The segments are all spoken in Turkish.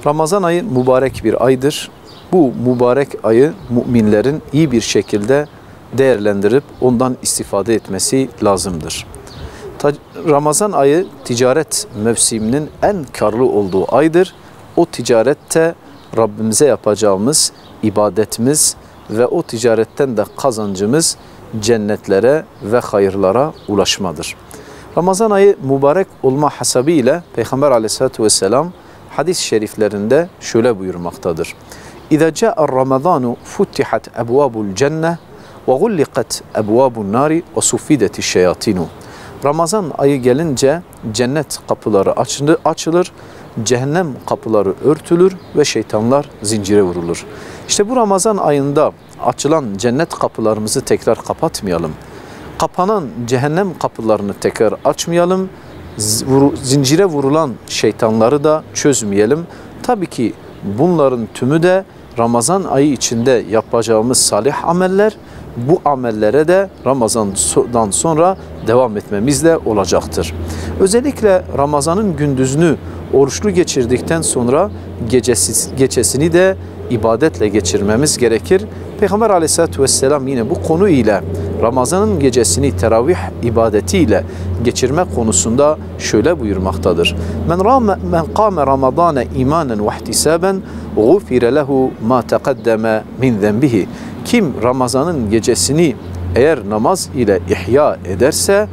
Ramazan ayı mübarek bir aydır. Bu mübarek ayı müminlerin iyi bir şekilde değerlendirip ondan istifade etmesi lazımdır. Ramazan ayı ticaret mevsiminin en karlı olduğu aydır. O ticarette Rabbimize yapacağımız ibadetimiz ve o ticaretten de kazancımız cennetlere ve hayırlara ulaşmadır. Ramazan ayı mübarek olma hasebiyle Peygamber aleyhissalatü vesselam hadis-i şeriflerinde şöyle buyurmaktadır. İza ca'ar Ramazanu futtihat ebvabul cenneh ve gulliqat ebvabun nari ve suffidetiş şeyatinu. Ramazan ayı gelince cennet kapıları açılır, cehennem kapıları örtülür ve şeytanlar zincire vurulur. İşte bu Ramazan ayında açılan cennet kapılarımızı tekrar kapatmayalım. Kapanan cehennem kapılarını tekrar açmayalım. Zincire vurulan şeytanları da çözmeyelim. Tabii ki bunların tümü de Ramazan ayı içinde yapacağımız salih ameller, bu amellere de Ramazan'dan sonra devam etmemizle olacaktır. Özellikle Ramazan'ın gündüzünü oruçlu geçirdikten sonra gecesini de ibadetle geçirmemiz gerekir. Peygamber aleyhissalatü vesselam yine bu konu ile Ramazan'ın gecesini teravih ibadetiyle geçirme konusunda şöyle buyurmaktadır. Men kâme Ramazâne imanen ve ihtisaben gufire lehu ma teqaddeme min zenbihi. Kim Ramazan'ın gecesini eğer namaz ile ihya ederse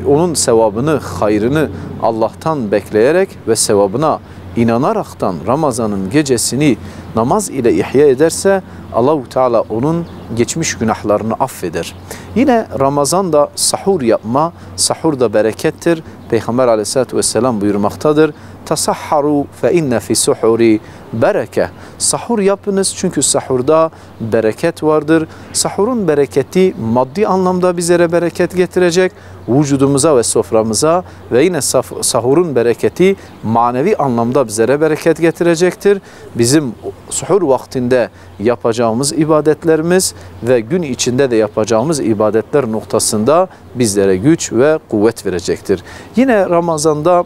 onun sevabını, hayrını Allah'tan bekleyerek ve sevabına inanaraktan Ramazan'ın gecesini namaz ile ihya ederse Allah-u Teala onun geçmiş günahlarını affeder. Yine Ramazan'da sahur yapma, sahur da berekettir. Peygamber aleyhissalatü vesselam buyurmaktadır. Tasahharu fe inne fi suhuri bereke. Sahur yapınız çünkü sahurda bereket vardır. Sahurun bereketi maddi anlamda bizlere bereket getirecek. Vücudumuza ve soframıza ve yine sahurun bereketi manevi anlamda bizlere bereket getirecektir. Bizim suhur vaktinde yapacağımız ibadetlerimiz ve gün içinde de yapacağımız ibadetler noktasında bizlere güç ve kuvvet verecektir. Yine Ramazan'da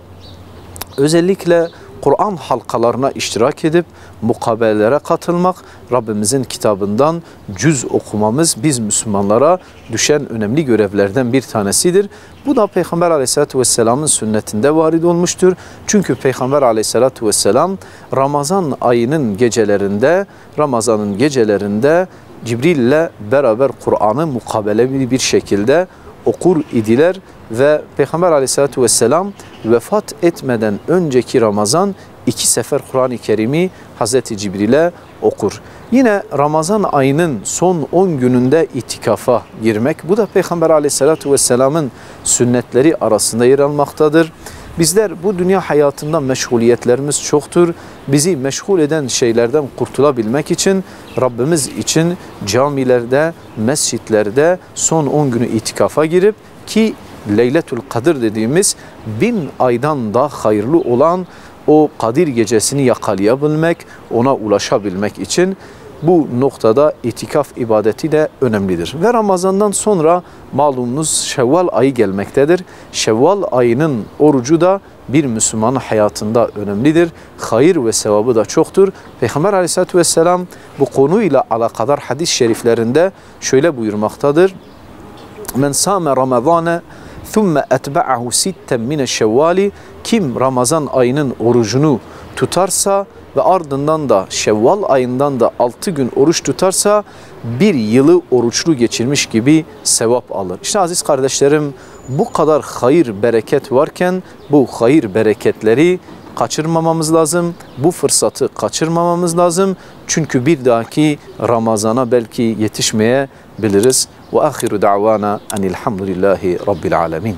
özellikle Kur'an halkalarına iştirak edip mukabelelere katılmak, Rabbimizin kitabından cüz okumamız biz Müslümanlara düşen önemli görevlerden bir tanesidir. Bu da Peygamber aleyhissalatü vesselamın sünnetinde varid olmuştur. Çünkü Peygamber aleyhissalatü vesselam Ramazan ayının gecelerinde Cibril ile beraber Kur'an'ı mukabeleli bir şekilde okur idiler ve Peygamber aleyhissalatü vesselam vefat etmeden önceki Ramazan 2 sefer Kur'an-ı Kerim'i Hazreti Cibril'e okur. Yine Ramazan ayının son 10 gününde itikafa girmek, bu da Peygamber aleyhissalatü vesselamın sünnetleri arasında yer almaktadır. Bizler bu dünya hayatında meşguliyetlerimiz çoktur. Bizi meşgul eden şeylerden kurtulabilmek için Rabbimiz için camilerde, mescitlerde son 10 günü itikafa girip ki Leyletül Kadir dediğimiz 1000 aydan daha hayırlı olan o Kadir gecesini yakalayabilmek, ona ulaşabilmek için bu noktada itikaf ibadeti de önemlidir. Ve Ramazan'dan sonra malumunuz Şevval ayı gelmektedir. Şevval ayının orucu da bir Müslümanın hayatında önemlidir. Hayır ve sevabı da çoktur. Peygamber aleyhissalatü vesselam bu konuyla alakadar hadis-i şeriflerinde şöyle buyurmaktadır. Men sâme Ramazâne thumme etba'ahu sitten mine şevvali. Kim Ramazan ayının orucunu tutarsa ve ardından da Şevval ayından da 6 gün oruç tutarsa bir yılı oruçlu geçirmiş gibi sevap alır. İşte aziz kardeşlerim, bu kadar hayır bereket varken bu hayır bereketleri kaçırmamamız lazım. Bu fırsatı kaçırmamamız lazım. Çünkü bir dahaki Ramazan'a belki yetişmeyebiliriz. Ve ahiru da'vana enilhamdülillahi rabbil alemin.